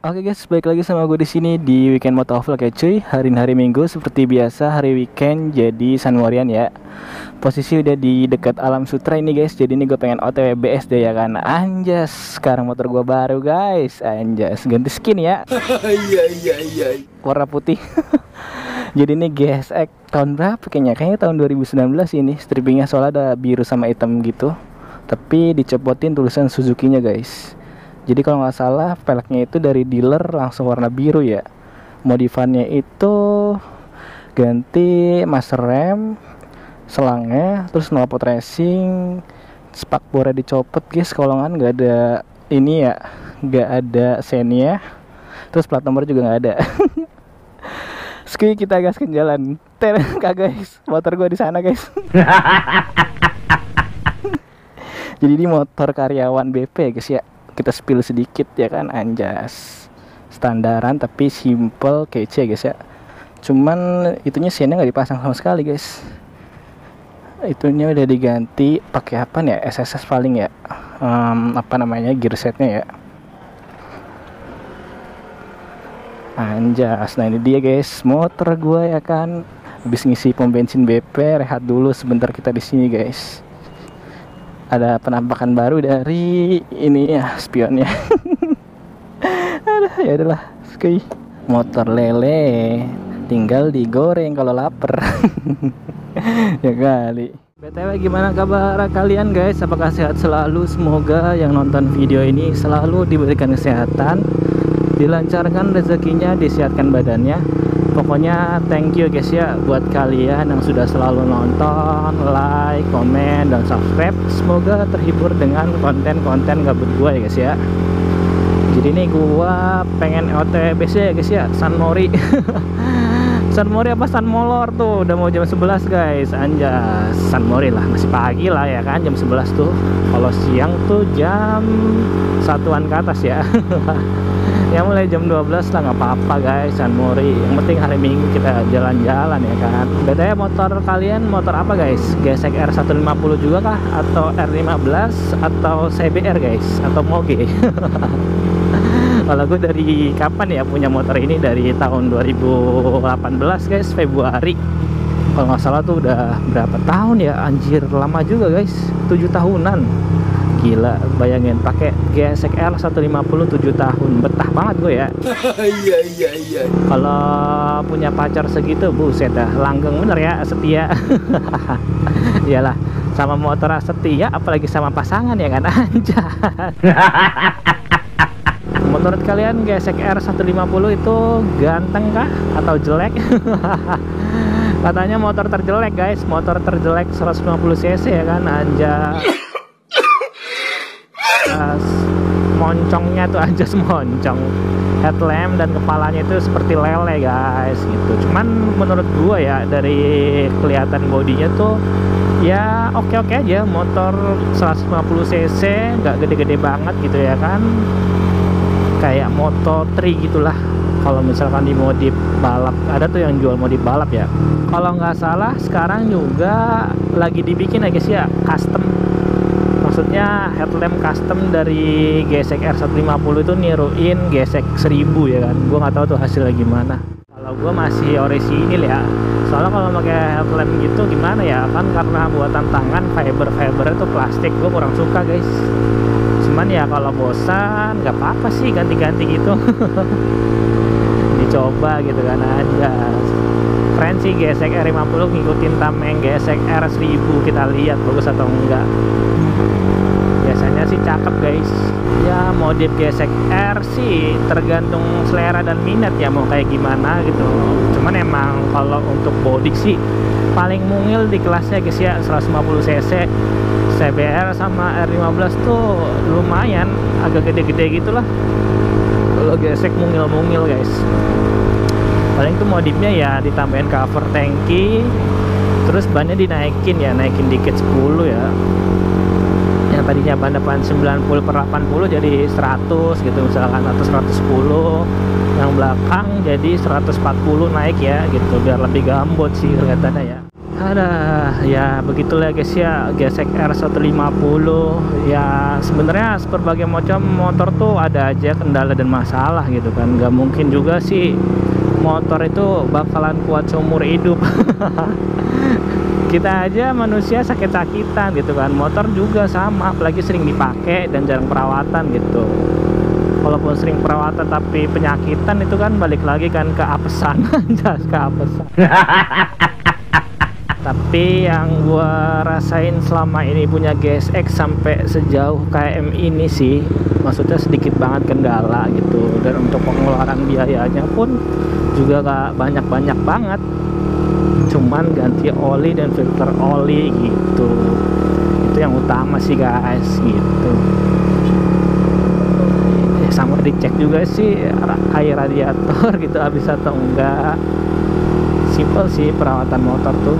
Oke guys, balik lagi sama gue di sini di Weekend Motovlog ya cuy. Hari Minggu seperti biasa, hari weekend jadi Sunmorian ya. Posisi udah di dekat Alam Sutra ini guys. Jadi ini gue pengen OTW BSD ya kan. Anjas, sekarang motor gue baru guys. Anjas, ganti skin ya. Iya. Warna putih. Jadi ini GSX tahun berapa kayaknya? Kayaknya tahun 2019 ini. Strippingnya soalnya ada biru sama hitam gitu. Tapi dicopotin tulisan Suzuki-nya guys. Jadi kalau nggak salah peleknya itu dari dealer langsung warna biru ya. Modifannya itu ganti master rem, selangnya, terus knalpot racing, spakbornya dicopot guys. Kalau nggak ada ini ya, nggak ada sennya, terus plat nomor juga nggak ada. Sekali kita gaskan jalan. Kagak guys, motor gua di sana guys. Jadi ini motor karyawan BP guys ya. Kita spill sedikit ya kan, anjas standaran tapi simple kece guys ya. Cuman itunya sennya nggak dipasang sama sekali guys. Itunya udah diganti pakai apa nih ya, SSS paling ya, apa namanya, gear setnya ya. Anjas, nah ini dia guys motor gue ya kan. Habis ngisi pom bensin BP, rehat dulu sebentar kita di sini guys. Ada penampakan baru dari ini ya, spionnya. Aduh, ya adalah sekali motor lele tinggal digoreng kalau lapar. Ya kali. BTW gimana kabar kalian guys? Apakah sehat selalu? Semoga yang nonton video ini selalu diberikan kesehatan, dilancarkan rezekinya, disehatkan badannya. Pokoknya thank you guys ya buat kalian yang sudah selalu nonton, like, komen, dan subscribe. Semoga terhibur dengan konten-konten gabut gue ya guys ya. Jadi ini gue pengen OTBC ya guys ya, Sunmori. Sunmori apa Sunmolor tuh, udah mau jam 11 guys. Anjas, Sunmori lah, masih pagi lah ya kan, jam 11 tuh. Kalau siang tuh jam 1-an ke atas ya. Ya mulai jam 12 lah, nggak apa-apa guys, Sunmori. Yang penting hari Minggu kita jalan-jalan ya kan. Bedanya motor kalian motor apa guys? GSX R150 juga kah? Atau R15? Atau CBR guys? Atau Moge? Kalau gue dari kapan ya punya motor ini? Dari tahun 2018 guys, Februari. Kalau nggak salah tuh udah berapa tahun ya? Anjir, lama juga guys, 7 tahunan. Gila, bayangin pakai GSX R150 7 tahun, betah banget gue ya. Iya. Kalau punya pacar segitu, buset dah, langgeng bener ya, setia. Iyalah, sama motor setia, apalagi sama pasangan ya kan, anjay. Menurut kalian GSX R150 itu ganteng kah atau jelek? Katanya motor terjelek guys, motor terjelek 150 cc ya kan, anjay. Moncongnya tuh aja moncong, headlamp dan kepalanya itu seperti lele guys gitu. Cuman menurut gua ya dari kelihatan bodinya tuh ya oke-oke aja, motor 150 cc, nggak gede-gede banget gitu ya kan, kayak Moto3 gitulah. Kalau misalkan di modif balap, ada tuh yang jual modif balap ya. Kalau nggak salah sekarang juga lagi dibikin ya guys ya, custom. Maksudnya headlamp custom dari GSX R150 itu niruin GSX 1000 ya kan. Gue nggak tahu tuh hasilnya gimana. Kalau gue masih orisinil ya. Soalnya kalau pakai headlamp gitu gimana ya, kan karena buatan tangan, fiber itu plastik, gue kurang suka guys. Cuman ya kalau bosan nggak apa-apa sih ganti-ganti gitu. Dicoba gitu kan aja. Keren sih GSX R50 ngikutin tameng GSX R1000, kita lihat bagus atau enggak. Biasanya sih cakep guys ya. Modif GSX R sih tergantung selera dan minat ya, mau kayak gimana gitu. Cuman emang kalau untuk body sih paling mungil di kelasnya guys ya, 150 cc. CBR sama R15 tuh lumayan agak gede-gede gitulah. Kalau GSX mungil-mungil guys. Paling tuh modifnya ya ditambahin cover tangki, terus bannya dinaikin ya, naikin dikit 10 ya. Yang tadinya ban depan 90/80 jadi 100 gitu misalkan, atau 110. Yang belakang jadi 140 naik ya gitu, biar lebih gambot sih kelihatannya ya. Ada ya begitulah guys ya, GSX-R 150 ya. Sebenarnya berbagai macam motor tuh ada aja kendala dan masalah gitu kan. Gak mungkin juga sih motor itu bakalan kuat seumur hidup. Kita aja manusia sakit-sakitan gitu kan, motor juga sama, apalagi sering dipakai dan jarang perawatan gitu. Walaupun sering perawatan tapi penyakitan itu kan balik lagi kan ke apesan. Ke apesan. Tapi yang gua rasain selama ini punya GSX sampai sejauh KM ini sih, maksudnya sedikit banget kendala gitu. Dan untuk pengeluaran biayanya pun juga gak banyak-banyak banget, cuman ganti oli dan filter oli gitu. Itu yang utama sih guys gitu. Sama dicek juga sih air radiator gitu habis atau enggak. Simple sih perawatan motor tuh.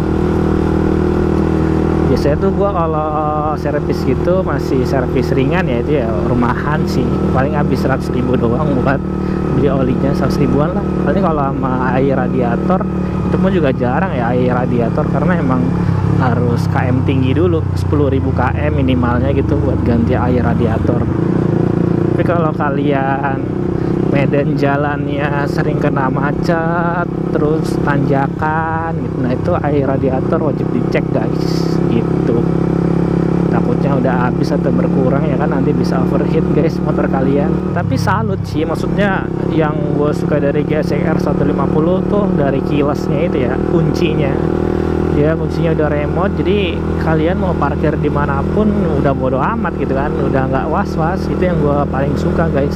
Biasanya tuh gua kalau servis gitu masih servis ringan ya, itu ya rumahan sih, paling habis 100.000 doang buat beli olinya, 100 ribuan lah. Paling kalau sama air radiator itu pun juga jarang ya air radiator, karena emang harus KM tinggi dulu, 10.000 km minimalnya gitu buat ganti air radiator. Tapi kalau kalian medan jalannya sering kena macet, terus tanjakan gitu, nah itu air radiator wajib dicek guys gitu. Takutnya udah habis atau berkurang ya kan, nanti bisa overheat guys motor kalian. Tapi salut sih, maksudnya yang gue suka dari GSX-R 150 tuh dari kilasnya itu ya, kuncinya udah remote, jadi kalian mau parkir dimanapun udah bodo amat gitu kan, udah nggak was-was. Itu yang gue paling suka guys,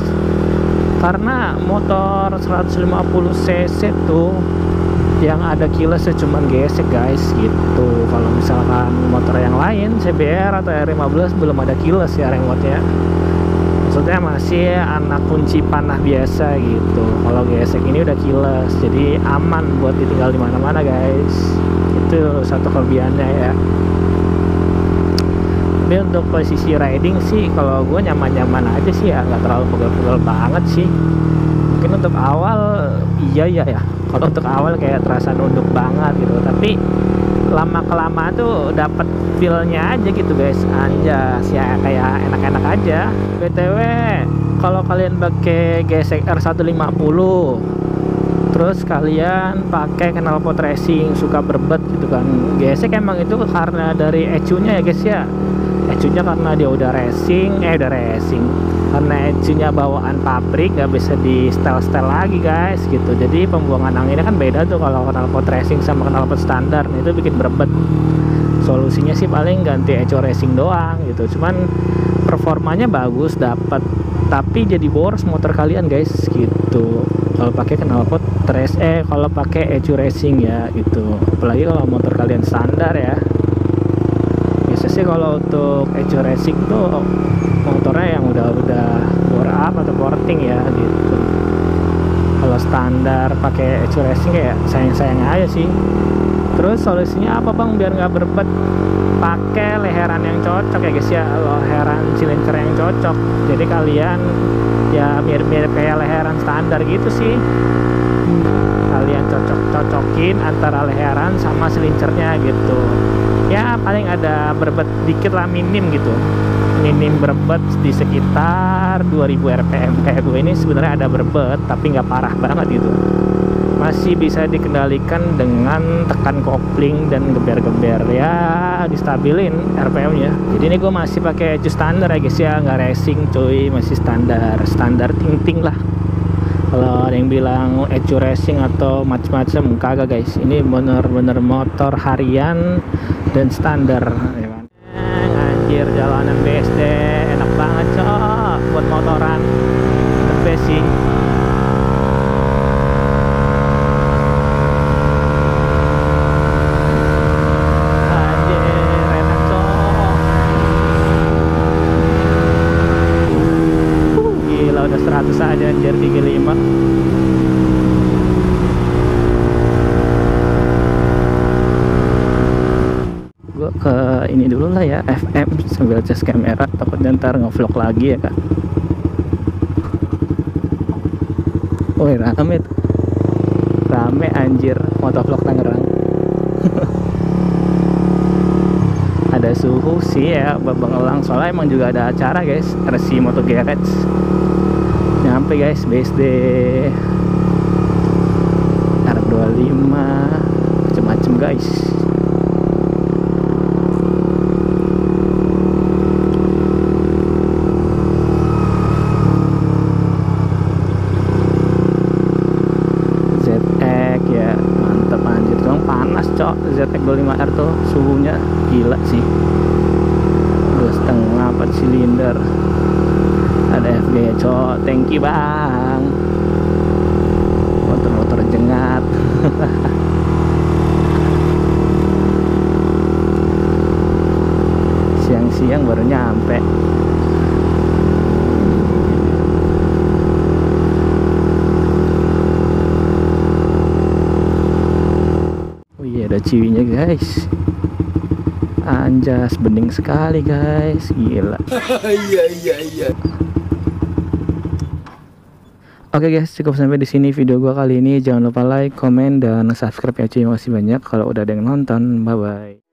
karena motor 150 cc tuh yang ada keylessnya cuman GSX guys gitu. Kalau misalkan motor yang lain CBR atau R15 belum ada keyless ya remote-nya, maksudnya masih anak kunci panah biasa gitu. Kalau GSX ini udah keyless, jadi aman buat ditinggal di mana-mana guys. Itu satu kelebihannya ya. Tapi untuk posisi riding sih kalau gue nyaman-nyaman aja sih ya, nggak terlalu pegel-pegel banget sih. Mungkin untuk awal iya ya, kalau untuk awal kayak terasa nunduk banget gitu, tapi lama-kelamaan tuh dapat feel-nya aja gitu guys. Anjas ya, kayak enak-enak aja. BTW kalau kalian pakai GSX-R 150 terus kalian pakai knalpot racing suka berbet gitu kan, GSX emang itu karena dari ECU-nya ya guys ya. ECU-nya karena dia udah racing, karena ECU-nya bawaan pabrik, nggak bisa di setel lagi guys gitu. Jadi pembuangan anginnya kan beda tuh kalau knalpot racing sama knalpot standar, itu bikin berbet. Solusinya sih paling ganti ECU racing doang gitu, cuman performanya bagus dapat, tapi jadi boros motor kalian guys gitu kalau pakai knalpot kalau pakai ECU racing ya gitu. Apalagi kalau motor kalian standar ya. Biasanya sih kalau untuk ECU racing tuh motornya yang udah bore up atau porting ya gitu. Kalau standar pakai ECU racing ya sayang aja sih. Terus solusinya apa bang biar nggak berbet? Pakai leheran yang cocok ya guys ya, leheran silinder yang cocok. Jadi kalian ya mirip-mirip kayak leheran standar gitu sih. Kalian cocokin antara leheran sama silincernya gitu. Ya paling ada berbet dikit lah, minim gitu, minim berbet di sekitar 2000 rpm. Kayak gue ini sebenarnya ada berbet tapi nggak parah banget gitu, masih bisa dikendalikan dengan tekan kopling dan geber-geber ya, distabilin RPM nya. Jadi ini gue masih pakai ECU standar ya guys ya, nggak racing cuy, masih standar ting-ting lah. Kalau ada yang bilang ECU racing atau macam-macam, kagak guys, ini bener-bener motor harian dan standar ya kan. Anjir jalanan BSD enak banget cok buat motoran, the best sih. Udah 100 aja anjir, 35. Gue ke ini dulu lah ya, FM sambil cas kamera, takutnya ntar ngevlog lagi ya kan. Woi rame anjir motovlog Tangerang. suhu sih ya Babang Elang, soalnya emang juga ada acara guys, RC Moto Garage. Nyampe guys, BSD R25 macem-macem guys. ZX ya, mantep anjir, dong panas cok. ZX 25R tuh suhunya gila sih, 2,5 4 silinder. Ada FG cok, thank you bang. Motor-motor jengat. Siang-siang baru nyampe. Oh iya, ada ciwinya guys. Anjas, bening sekali guys, gila. Iya. Oke guys, cukup sampai di sini video gua kali ini. Jangan lupa like, komen, dan subscribe ya cuy. Makasih banyak kalau udah ada yang nonton. Bye bye.